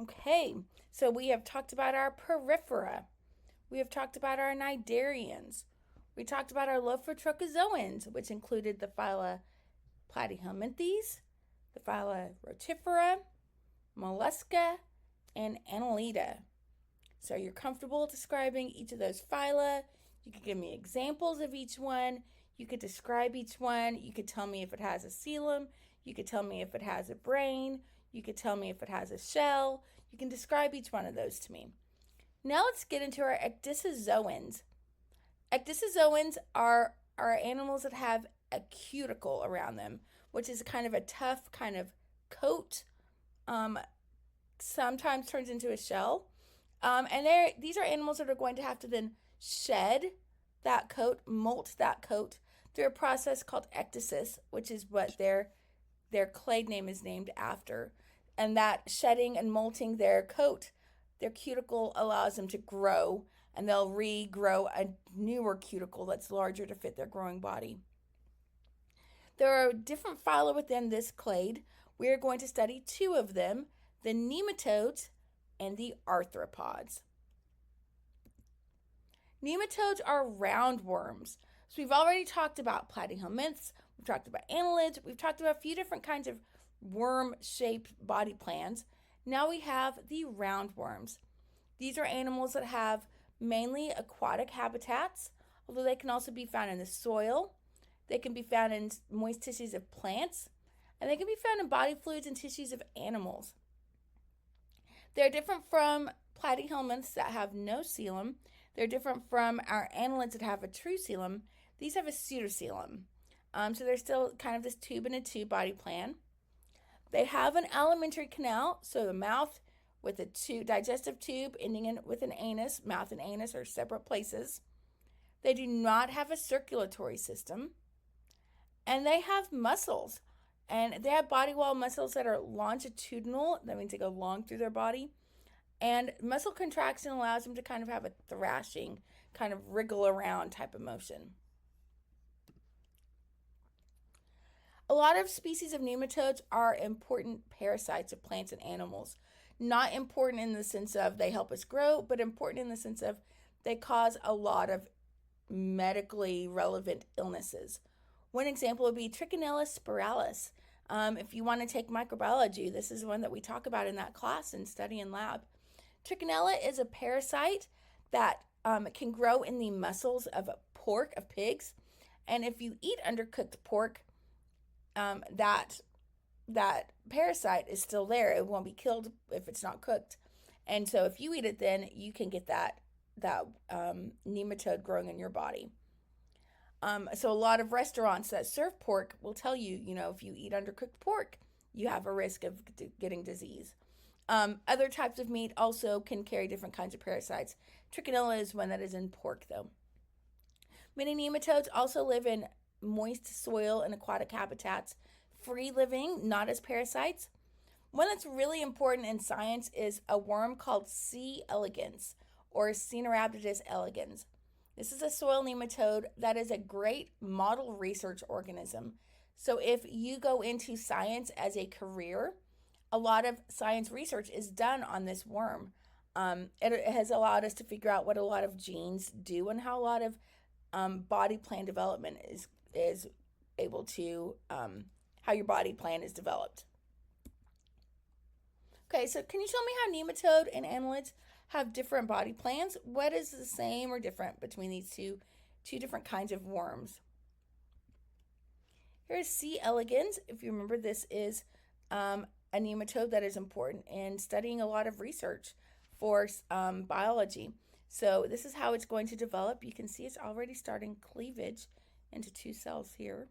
Okay, so we have talked about our porifera. We have talked about our cnidarians. We talked about our Lophotrochozoans, which included the phyla Platyhelminthes, the phyla Rotifera, Mollusca, and Annelida. So you're comfortable describing each of those phyla. You could give me examples of each one. You could describe each one. You could tell me if it has a coelom. You could tell me if it has a brain. You could tell me if it has a shell. You can describe each one of those to me. Now let's get into our ecdysozoans. Ecdysozoans are animals that have a cuticle around them, which is kind of a tough kind of coat. Sometimes turns into a shell. And these are animals that are going to have to then shed that coat, molt that coat through a process called ecdysis, which is what their clade name is named after. And that shedding and molting their coat, their cuticle, allows them to grow, and they'll regrow a newer cuticle that's larger to fit their growing body. There are different phyla within this clade. We are going to study two of them, the nematodes and the arthropods. Nematodes are roundworms. So we've already talked about platyhelminths, we've talked about annelids, we've talked about a few different kinds of worm-shaped body plans. Now we have the roundworms. These are animals that have mainly aquatic habitats, although they can also be found in the soil. They can be found in moist tissues of plants, and they can be found in body fluids and tissues of animals. They're different from platyhelminths that have no coelom. They're different from our annelids that have a true coelom. These have a pseudocoelom. So they're still kind of this tube in a tube body plan. They have an alimentary canal, so the mouth with a digestive tube ending with an anus. Mouth and anus are separate places. They do not have a circulatory system. And they have muscles. And they have body wall muscles that are longitudinal. That means they go long through their body. And muscle contraction allows them to kind of have a thrashing, kind of wriggle around type of motion. A lot of species of nematodes are important parasites of plants and animals. Not important in the sense of they help us grow, but important in the sense of they cause a lot of medically relevant illnesses. One example would be Trichinella spiralis. If you want to take microbiology, this is one that we talk about in that class and study in lab. Trichinella is a parasite that can grow in the muscles of pork, of pigs. And if you eat undercooked pork, that parasite is still there. It won't be killed if it's not cooked. And so if you eat it, then you can get that nematode growing in your body. So a lot of restaurants that serve pork will tell you, if you eat undercooked pork, you have a risk of getting disease. Other types of meat also can carry different kinds of parasites. Trichinella is one that is in pork, though. Many nematodes also live in moist soil and aquatic habitats, free living, not as parasites. One that's really important in science is a worm called C. elegans or Caenorhabditis elegans. This is a soil nematode that is a great model research organism. So if you go into science as a career, a lot of science research is done on this worm. It has allowed us to figure out what a lot of genes do and how a lot of body plan development is able to, how your body plan is developed. Okay, so can you tell me how nematode and annelids have different body plans? What is the same or different between these two different kinds of worms? Here's C. elegans. If you remember, this is a nematode that is important in studying a lot of research for biology. So this is how it's going to develop. You can see it's already starting cleavage into two cells here.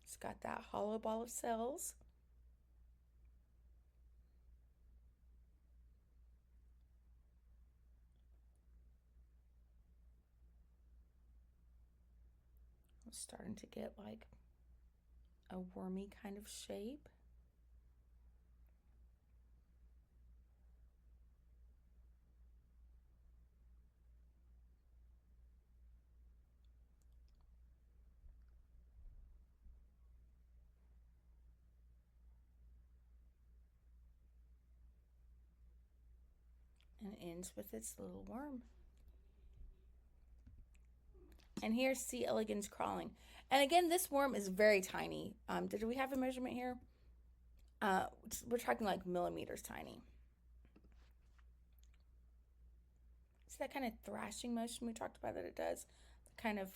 It's got that hollow ball of cells. It's starting to get like a wormy kind of shape. ends with its little worm. And here's C. elegans crawling. And again, this worm is very tiny. Did we have a measurement here? We're talking like millimeters tiny. See that kind of thrashing motion we talked about that it does? The kind of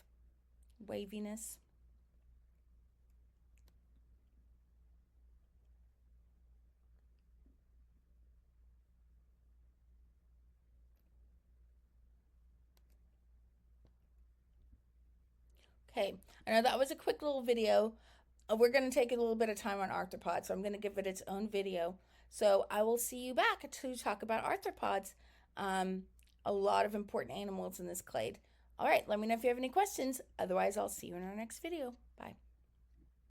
waviness. Okay, I know that was a quick little video. We're going to take a little bit of time on arthropods, so I'm going to give it its own video. So I will see you back to talk about arthropods. A lot of important animals in this clade. All right, let me know if you have any questions. Otherwise, I'll see you in our next video. Bye.